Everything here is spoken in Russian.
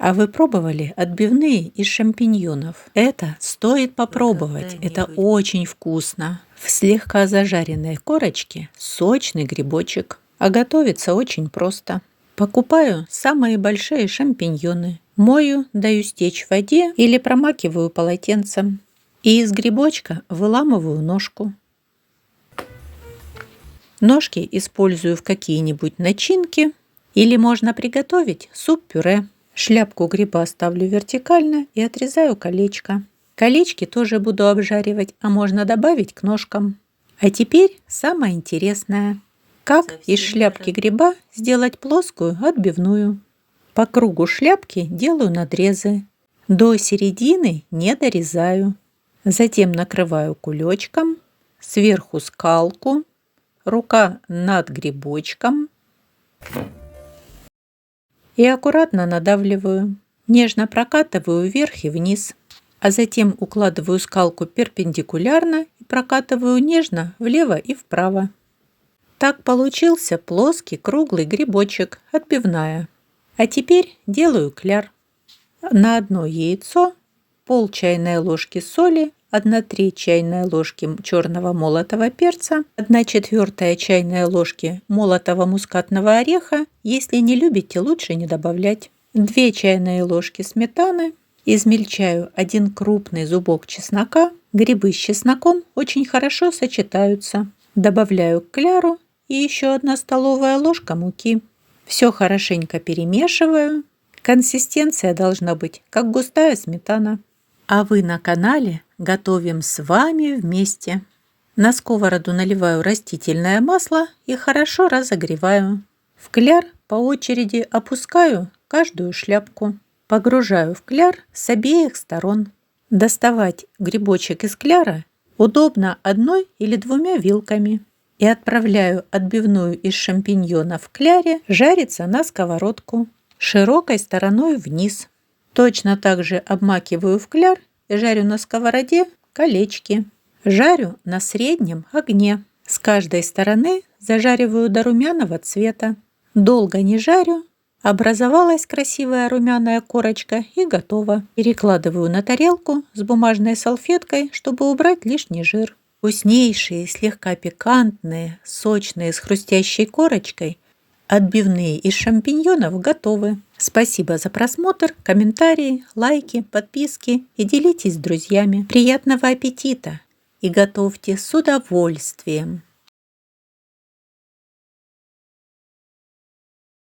А вы пробовали отбивные из шампиньонов? Это стоит попробовать. Это очень вкусно. В слегка зажаренной корочке сочный грибочек. А готовится очень просто. Покупаю самые большие шампиньоны. Мою, даю стечь в воде или промакиваю полотенцем. И из грибочка выламываю ножку. Ножки использую в какие-нибудь начинки. Или можно приготовить суп-пюре. Шляпку гриба ставлю вертикально и отрезаю колечко. Колечки тоже буду обжаривать, а можно добавить к ножкам. А теперь самое интересное. Как из шляпки гриба сделать плоскую отбивную. По кругу шляпки делаю надрезы. До середины не дорезаю. Затем накрываю кулечком. Сверху скалку. Рука над грибочком. И аккуратно надавливаю. Нежно прокатываю вверх и вниз. А затем укладываю скалку перпендикулярно и прокатываю нежно влево и вправо. Так получился плоский круглый грибочек, отбивная. А теперь делаю кляр. На одно яйцо пол чайной ложки соли, 1/3 чайной ложки черного молотого перца, 1/4 чайной ложки молотого мускатного ореха. Если не любите, лучше не добавлять. 2 чайные ложки сметаны. Измельчаю 1 крупный зубок чеснока. Грибы с чесноком очень хорошо сочетаются. Добавляю к кляру и еще 1 столовая ложка муки. Все хорошенько перемешиваю. Консистенция должна быть как густая сметана. А вы на канале готовим с вами вместе. На сковороду наливаю растительное масло и хорошо разогреваю. В кляр по очереди опускаю каждую шляпку. Погружаю в кляр с обеих сторон. Доставать грибочек из кляра удобно 1 или 2 вилками. И отправляю отбивную из шампиньонов в кляре жариться на сковородку широкой стороной вниз. Точно так же обмакиваю в кляр и жарю на сковороде колечки. Жарю на среднем огне. С каждой стороны зажариваю до румяного цвета. Долго не жарю. Образовалась красивая румяная корочка и готово. Перекладываю на тарелку с бумажной салфеткой, чтобы убрать лишний жир. Вкуснейшие, слегка пикантные, сочные с хрустящей корочкой отбивные из шампиньонов готовы. Спасибо за просмотр, комментарии, лайки, подписки и делитесь с друзьями. Приятного аппетита и готовьте с удовольствием!